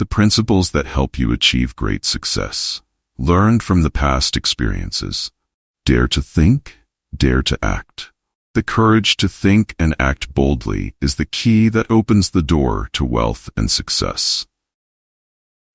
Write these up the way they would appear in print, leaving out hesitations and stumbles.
the principles that help you achieve great success, learned from the past experiences. Dare to think, dare to act. The courage to think and act boldly is the key that opens the door to wealth and success.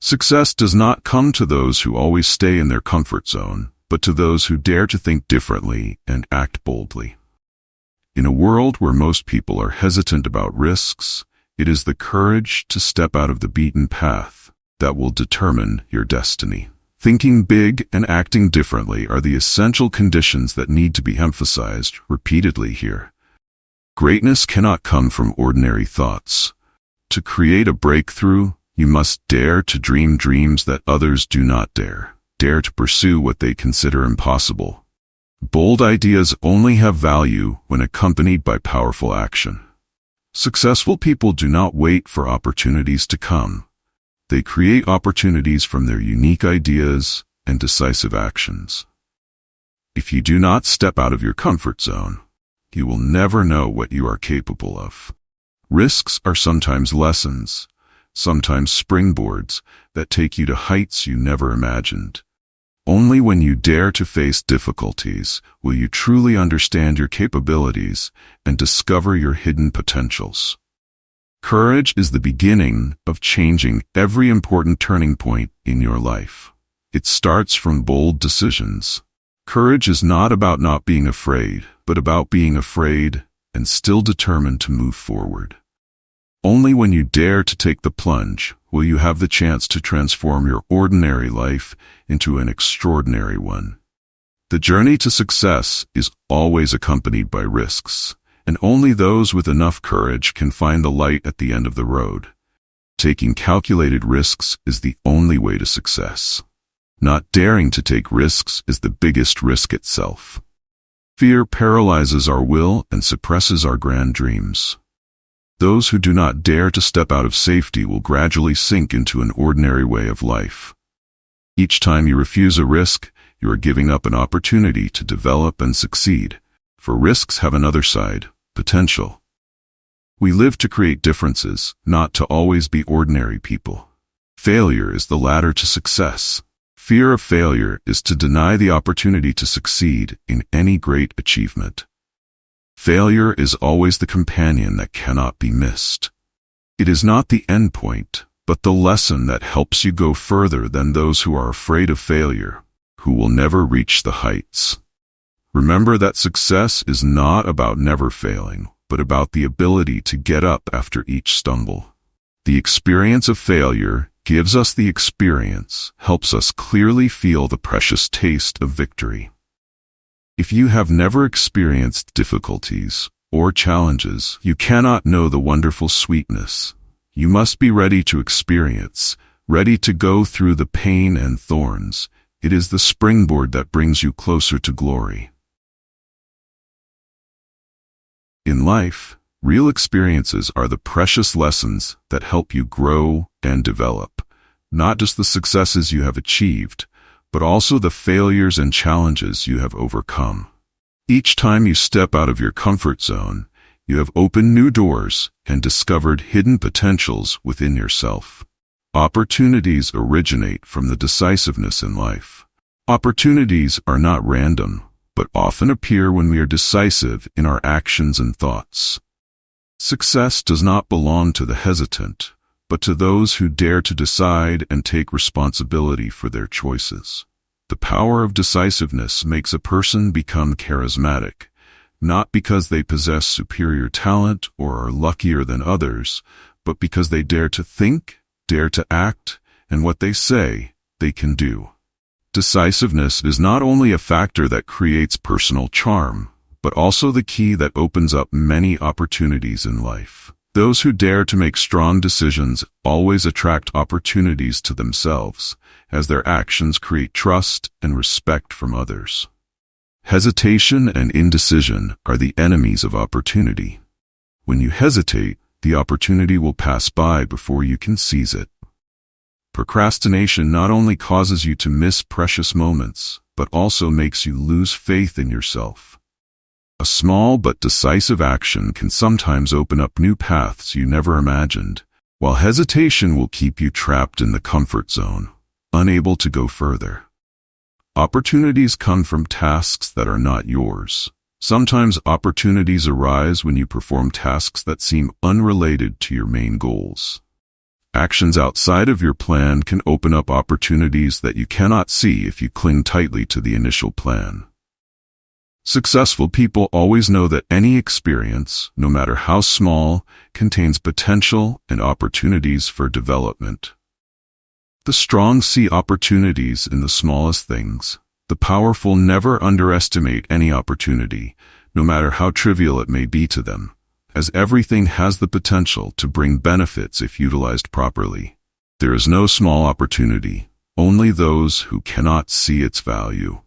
Success does not come to those who always stay in their comfort zone, but to those who dare to think differently and act boldly. In a world where most people are hesitant about risks, it is the courage to step out of the beaten path that will determine your destiny. Thinking big and acting differently are the essential conditions that need to be emphasized repeatedly here. Greatness cannot come from ordinary thoughts. To create a breakthrough, you must dare to dream dreams that others do not dare. Dare to pursue what they consider impossible. Bold ideas only have value when accompanied by powerful action. Successful people do not wait for opportunities to come. They create opportunities from their unique ideas and decisive actions. If you do not step out of your comfort zone, you will never know what you are capable of. Risks are sometimes lessons, sometimes springboards that take you to heights you never imagined. Only when you dare to face difficulties will you truly understand your capabilities and discover your hidden potentials. Courage is the beginning of changing every important turning point in your life. It starts from bold decisions. Courage is not about not being afraid, but about being afraid and still determined to move forward. Only when you dare to take the plunge will you have the chance to transform your ordinary life into an extraordinary one. The journey to success is always accompanied by risks, and only those with enough courage can find the light at the end of the road. Taking calculated risks is the only way to success. Not daring to take risks is the biggest risk itself. Fear paralyzes our will and suppresses our grand dreams. Those who do not dare to step out of safety will gradually sink into an ordinary way of life. Each time you refuse a risk, you are giving up an opportunity to develop and succeed, for risks have another side, potential. We live to create differences, not to always be ordinary people. Failure is the ladder to success. Fear of failure is to deny the opportunity to succeed in any great achievement. Failure is always the companion that cannot be missed. It is not the end point, but the lesson that helps you go further than those who are afraid of failure, who will never reach the heights. Remember that success is not about never failing, but about the ability to get up after each stumble. The experience of failure gives us the experience, helps us clearly feel the precious taste of victory. If you have never experienced difficulties or challenges, you cannot know the wonderful sweetness. You must be ready to experience, ready to go through the pain and thorns. It is the springboard that brings you closer to glory. In life, real experiences are the precious lessons that help you grow and develop, not just the successes you have achieved, but also the failures and challenges you have overcome. Each time you step out of your comfort zone, you have opened new doors and discovered hidden potentials within yourself. Opportunities originate from the decisiveness in life. Opportunities are not random, but often appear when we are decisive in our actions and thoughts. Success does not belong to the hesitant, but to those who dare to decide and take responsibility for their choices. The power of decisiveness makes a person become charismatic, not because they possess superior talent or are luckier than others, but because they dare to think, dare to act, and what they say, they can do. Decisiveness is not only a factor that creates personal charm, but also the key that opens up many opportunities in life. Those who dare to make strong decisions always attract opportunities to themselves, as their actions create trust and respect from others. Hesitation and indecision are the enemies of opportunity. When you hesitate, the opportunity will pass by before you can seize it. Procrastination not only causes you to miss precious moments, but also makes you lose faith in yourself. A small but decisive action can sometimes open up new paths you never imagined, while hesitation will keep you trapped in the comfort zone, unable to go further. Opportunities come from tasks that are not yours. Sometimes opportunities arise when you perform tasks that seem unrelated to your main goals. Actions outside of your plan can open up opportunities that you cannot see if you cling tightly to the initial plan. Successful people always know that any experience, no matter how small, contains potential and opportunities for development. The strong see opportunities in the smallest things. The powerful never underestimate any opportunity, no matter how trivial it may be to them, as everything has the potential to bring benefits if utilized properly. There is no small opportunity, only those who cannot see its value.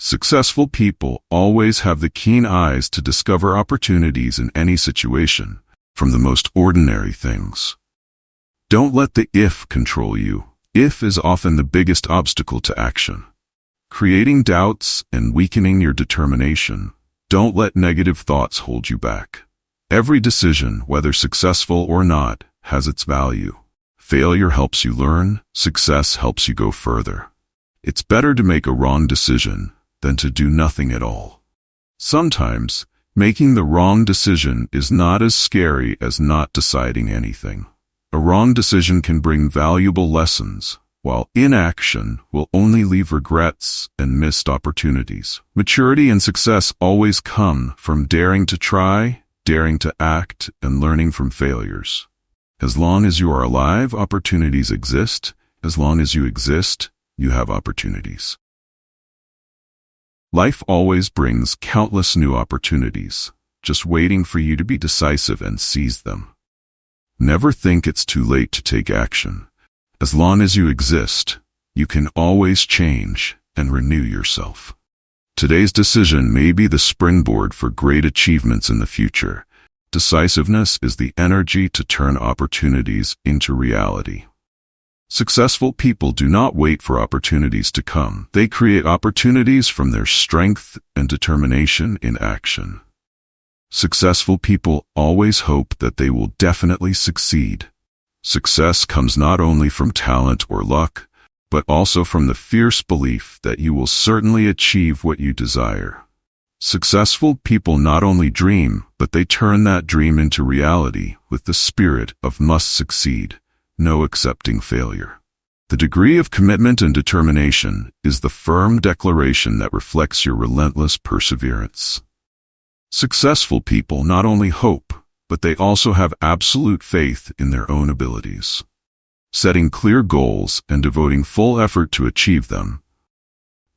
Successful people always have the keen eyes to discover opportunities in any situation, from the most ordinary things. Don't let the if control you. If is often the biggest obstacle to action, creating doubts and weakening your determination. Don't let negative thoughts hold you back. Every decision, whether successful or not, has its value. Failure helps you learn, success helps you go further. It's better to make a wrong decision than to do nothing at all. Sometimes, making the wrong decision is not as scary as not deciding anything. A wrong decision can bring valuable lessons, while inaction will only leave regrets and missed opportunities. Maturity and success always come from daring to try, daring to act, and learning from failures. As long as you are alive, opportunities exist. As long as you exist, you have opportunities. Life always brings countless new opportunities, just waiting for you to be decisive and seize them. Never think it's too late to take action. As long as you exist, you can always change and renew yourself. Today's decision may be the springboard for great achievements in the future. Decisiveness is the energy to turn opportunities into reality. Successful people do not wait for opportunities to come. They create opportunities from their strength and determination in action. Successful people always hope that they will definitely succeed. Success comes not only from talent or luck, but also from the fierce belief that you will certainly achieve what you desire. Successful people not only dream, but they turn that dream into reality with the spirit of must succeed, no accepting failure. The degree of commitment and determination is the firm declaration that reflects your relentless perseverance. Successful people not only hope, but they also have absolute faith in their own abilities. Setting clear goals and devoting full effort to achieve them.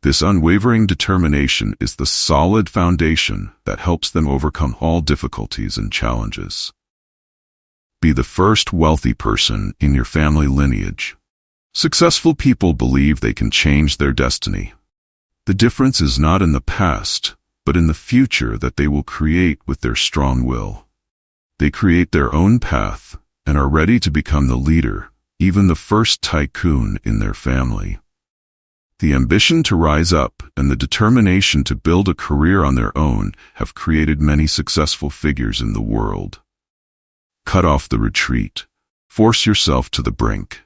This unwavering determination is the solid foundation that helps them overcome all difficulties and challenges. Be the first wealthy person in your family lineage. Successful people believe they can change their destiny. The difference is not in the past, but in the future that they will create with their strong will. They create their own path and are ready to become the leader, even the first tycoon in their family. The ambition to rise up and the determination to build a career on their own have created many successful figures in the world. Cut off the retreat. Force yourself to the brink.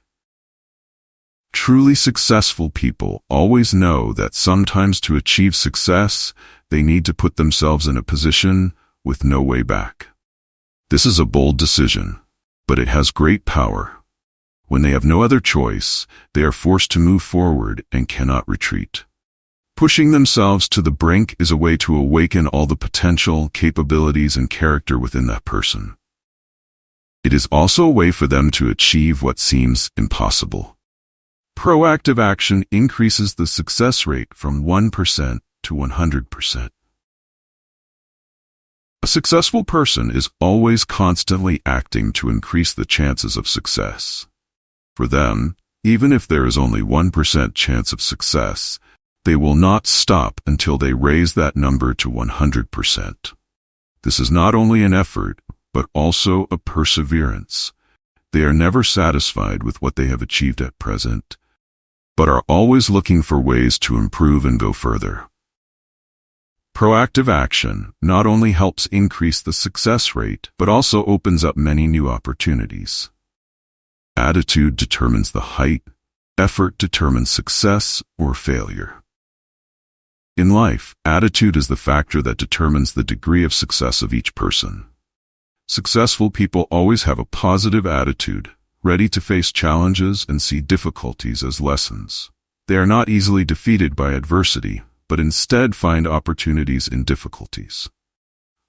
Truly successful people always know that sometimes to achieve success, they need to put themselves in a position with no way back. This is a bold decision, but it has great power. When they have no other choice, they are forced to move forward and cannot retreat. Pushing themselves to the brink is a way to awaken all the potential, capabilities, and character within that person. It is also a way for them to achieve what seems impossible. Proactive action increases the success rate from 1% to 100%. A successful person is always constantly acting to increase the chances of success. For them, even if there is only 1% chance of success, they will not stop until they raise that number to 100%. This is not only an effort, but also a perseverance. They are never satisfied with what they have achieved at present, but are always looking for ways to improve and go further. Proactive action not only helps increase the success rate, but also opens up many new opportunities. Attitude determines the height. Effort determines success or failure. In life, attitude is the factor that determines the degree of success of each person. Successful people always have a positive attitude, ready to face challenges and see difficulties as lessons. They are not easily defeated by adversity, but instead find opportunities in difficulties.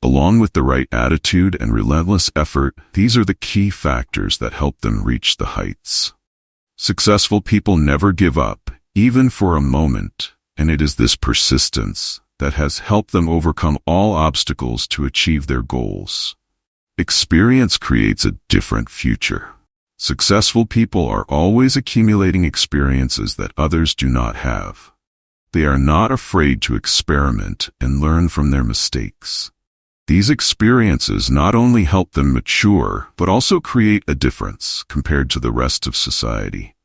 Along with the right attitude and relentless effort, these are the key factors that help them reach the heights. Successful people never give up, even for a moment, and it is this persistence that has helped them overcome all obstacles to achieve their goals. Experience creates a different future. Successful people are always accumulating experiences that others do not have. They are not afraid to experiment and learn from their mistakes. These experiences not only help them mature, but also create a difference compared to the rest of society.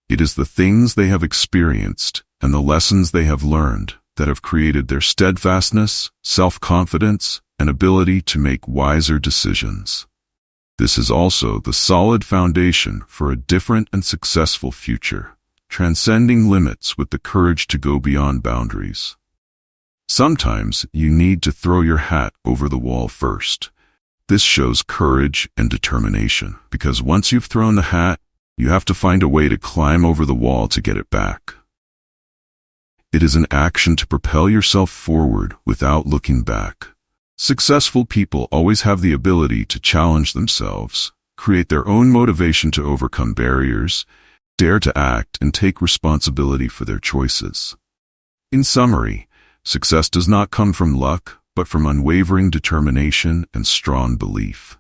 It is the things they have experienced and the lessons they have learned that have created their steadfastness, self-confidence, and ability to make wiser decisions. This is also the solid foundation for a different and successful future, transcending limits with the courage to go beyond boundaries. Sometimes you need to throw your hat over the wall first. This shows courage and determination, because once you've thrown the hat, you have to find a way to climb over the wall to get it back. It is an action to propel yourself forward without looking back. Successful people always have the ability to challenge themselves, create their own motivation to overcome barriers, dare to act, and take responsibility for their choices. In summary, success does not come from luck, but from unwavering determination and strong belief.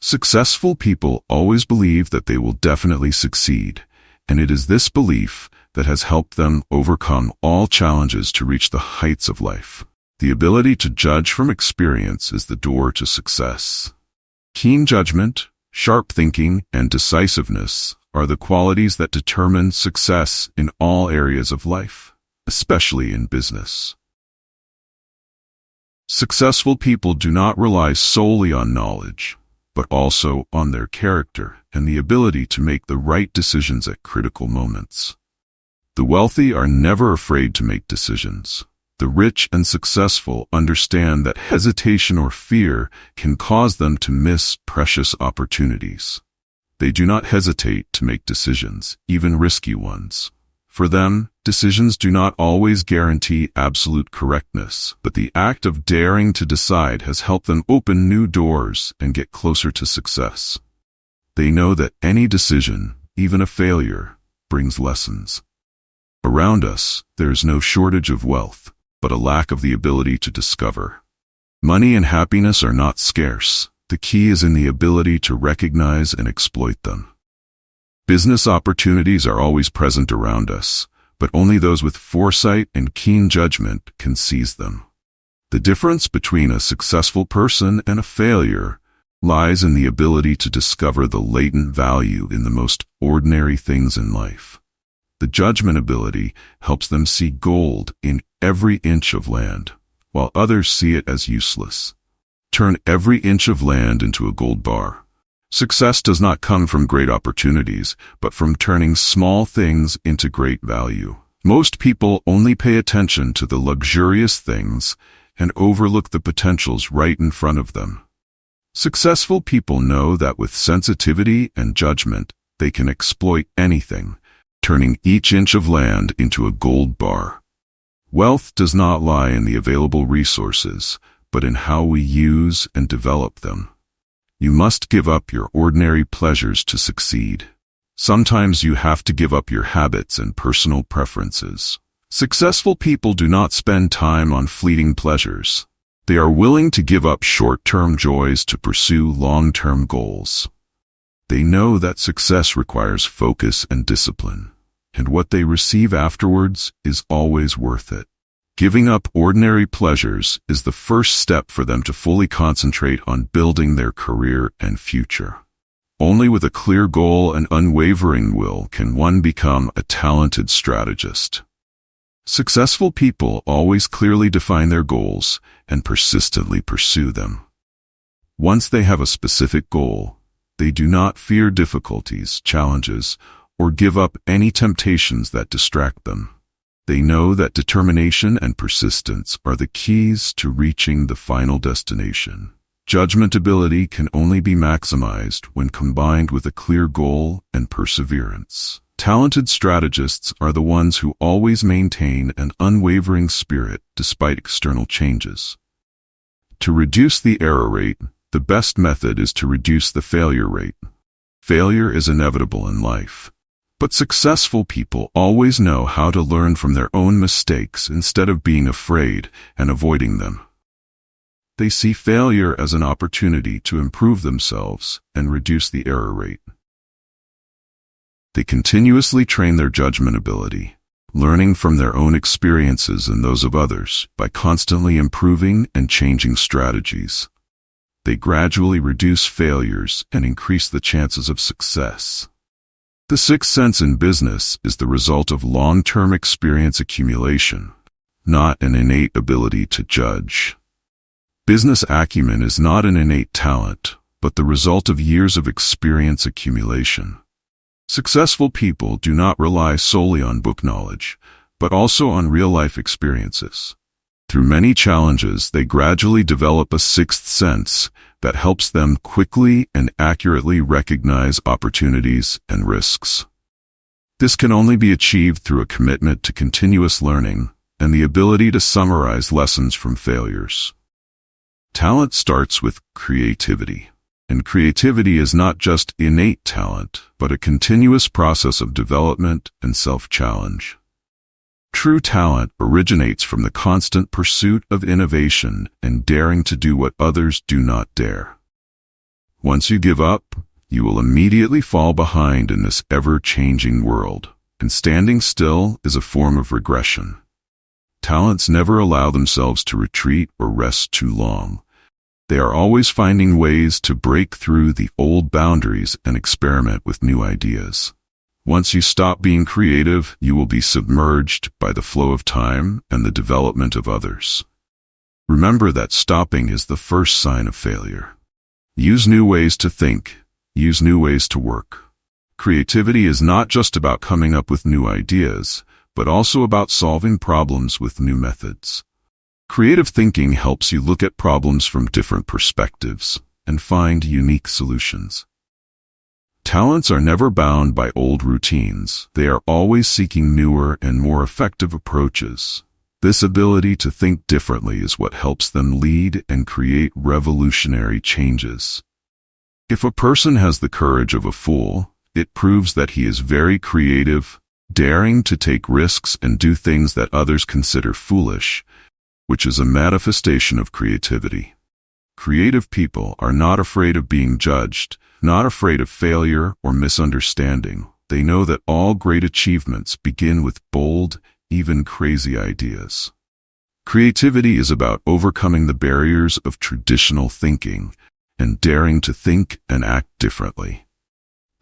Successful people always believe that they will definitely succeed, and it is this belief that has helped them overcome all challenges to reach the heights of life. The ability to judge from experience is the door to success. Keen judgment, sharp thinking, and decisiveness are the qualities that determine success in all areas of life, especially in business. Successful people do not rely solely on knowledge, but also on their character and the ability to make the right decisions at critical moments. The wealthy are never afraid to make decisions. The rich and successful understand that hesitation or fear can cause them to miss precious opportunities. They do not hesitate to make decisions, even risky ones. For them, decisions do not always guarantee absolute correctness, but the act of daring to decide has helped them open new doors and get closer to success. They know that any decision, even a failure, brings lessons. Around us, there is no shortage of wealth, but a lack of the ability to discover. Money and happiness are not scarce. The key is in the ability to recognize and exploit them. Business opportunities are always present around us, but only those with foresight and keen judgment can seize them. The difference between a successful person and a failure lies in the ability to discover the latent value in the most ordinary things in life. The judgment ability helps them see gold in every inch of land, while others see it as useless. Turn every inch of land into a gold bar. Success does not come from great opportunities, but from turning small things into great value. Most people only pay attention to the luxurious things and overlook the potentials right in front of them. Successful people know that with sensitivity and judgment, they can exploit anything, turning each inch of land into a gold bar. Wealth does not lie in the available resources, but in how we use and develop them. You must give up your ordinary pleasures to succeed. Sometimes you have to give up your habits and personal preferences. Successful people do not spend time on fleeting pleasures. They are willing to give up short-term joys to pursue long-term goals. They know that success requires focus and discipline, and what they receive afterwards is always worth it. Giving up ordinary pleasures is the first step for them to fully concentrate on building their career and future. Only with a clear goal and unwavering will can one become a talented strategist. Successful people always clearly define their goals and persistently pursue them. Once they have a specific goal, They do not fear difficulties, challenges, or give up any temptations that distract them. They know that determination and persistence are the keys to reaching the final destination. Judgment ability can only be maximized when combined with a clear goal and perseverance. Talented strategists are the ones who always maintain an unwavering spirit despite external changes. To reduce the error rate, the best method is to reduce the failure rate. Failure is inevitable in life, but successful people always know how to learn from their own mistakes instead of being afraid and avoiding them. They see failure as an opportunity to improve themselves and reduce the error rate. They continuously train their judgment ability, learning from their own experiences and those of others by constantly improving and changing strategies. They gradually reduce failures and increase the chances of success. The sixth sense in business is the result of long-term experience accumulation, not an innate ability to judge. Business acumen is not an innate talent, but the result of years of experience accumulation. Successful people do not rely solely on book knowledge, but also on real-life experiences. Through many challenges, they gradually develop a sixth sense that helps them quickly and accurately recognize opportunities and risks. This can only be achieved through a commitment to continuous learning and the ability to summarize lessons from failures. Talent starts with creativity. And creativity is not just innate talent, but a continuous process of development and self-challenge. True talent originates from the constant pursuit of innovation and daring to do what others do not dare. Once you give up, you will immediately fall behind in this ever-changing world, and standing still is a form of regression. Talents never allow themselves to retreat or rest too long. They are always finding ways to break through the old boundaries and experiment with new ideas. Once you stop being creative, you will be submerged by the flow of time and the development of others. Remember that stopping is the first sign of failure. Use new ways to think. Use new ways to work. Creativity is not just about coming up with new ideas, but also about solving problems with new methods. Creative thinking helps you look at problems from different perspectives and find unique solutions. Talents are never bound by old routines. They are always seeking newer and more effective approaches. This ability to think differently is what helps them lead and create revolutionary changes. If a person has the courage of a fool, it proves that he is very creative, daring to take risks and do things that others consider foolish, which is a manifestation of creativity. Creative people are not afraid of being judged, not afraid of failure or misunderstanding. They know that all great achievements begin with bold, even crazy ideas. Creativity is about overcoming the barriers of traditional thinking and daring to think and act differently.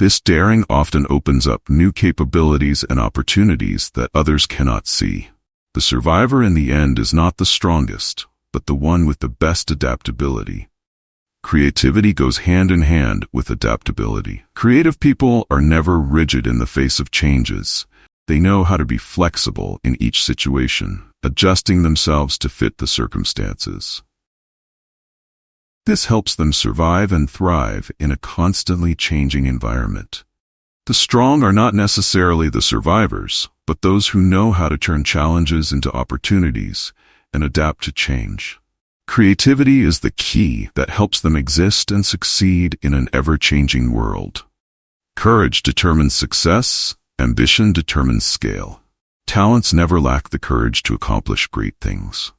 This daring often opens up new capabilities and opportunities that others cannot see. The survivor in the end is not the strongest, but the one with the best adaptability. Creativity goes hand in hand with adaptability. Creative people are never rigid in the face of changes. They know how to be flexible in each situation, adjusting themselves to fit the circumstances. This helps them survive and thrive in a constantly changing environment. The strong are not necessarily the survivors, but those who know how to turn challenges into opportunities and adapt to change. Creativity is the key that helps them exist and succeed in an ever-changing world. Courage determines success, ambition determines scale. Talents never lack the courage to accomplish great things.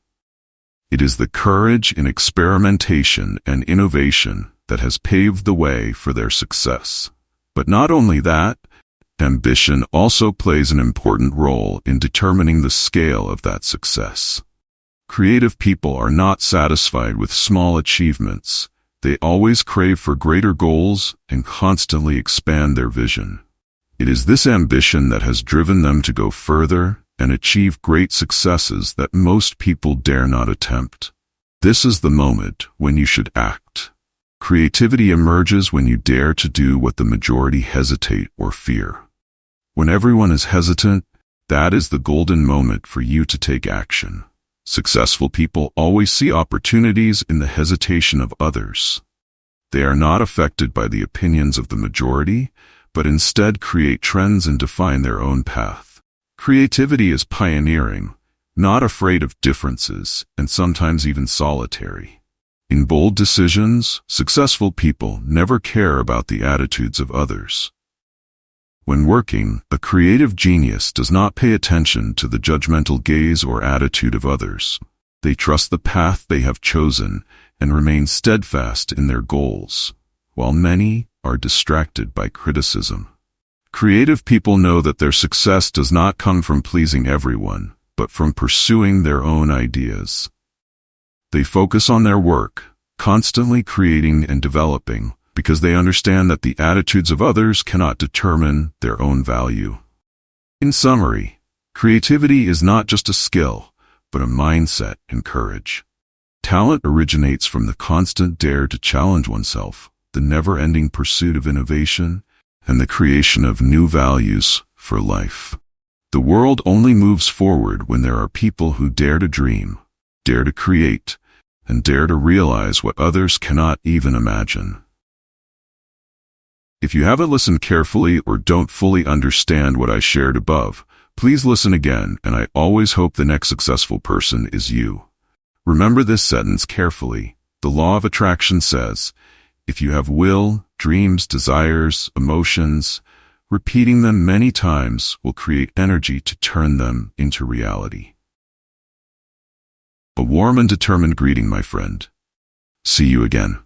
It is the courage in experimentation and innovation that has paved the way for their success. But not only that, ambition also plays an important role in determining the scale of that success. Creative people are not satisfied with small achievements. They always crave for greater goals and constantly expand their vision. It is this ambition that has driven them to go further and achieve great successes that most people dare not attempt. This is the moment when you should act. Creativity emerges when you dare to do what the majority hesitate or fear. When everyone is hesitant, that is the golden moment for you to take action. Successful people always see opportunities in the hesitation of others. They are not affected by the opinions of the majority, but instead create trends and define their own path. Creativity is pioneering, not afraid of differences, and sometimes even solitary. In bold decisions, successful people never care about the attitudes of others. When working, a creative genius does not pay attention to the judgmental gaze or attitude of others. They trust the path they have chosen and remain steadfast in their goals, while many are distracted by criticism. Creative people know that their success does not come from pleasing everyone, but from pursuing their own ideas. They focus on their work, constantly creating and developing, because they understand that the attitudes of others cannot determine their own value. In summary, creativity is not just a skill, but a mindset and courage. Talent originates from the constant dare to challenge oneself, the never-ending pursuit of innovation, and the creation of new values for life. The world only moves forward when there are people who dare to dream, dare to create, and dare to realize what others cannot even imagine. If you haven't listened carefully or don't fully understand what I shared above, please listen again, and I always hope the next successful person is you. Remember this sentence carefully. The law of attraction says, if you have will, dreams, desires, emotions, repeating them many times will create energy to turn them into reality. A warm and determined greeting, my friend. See you again.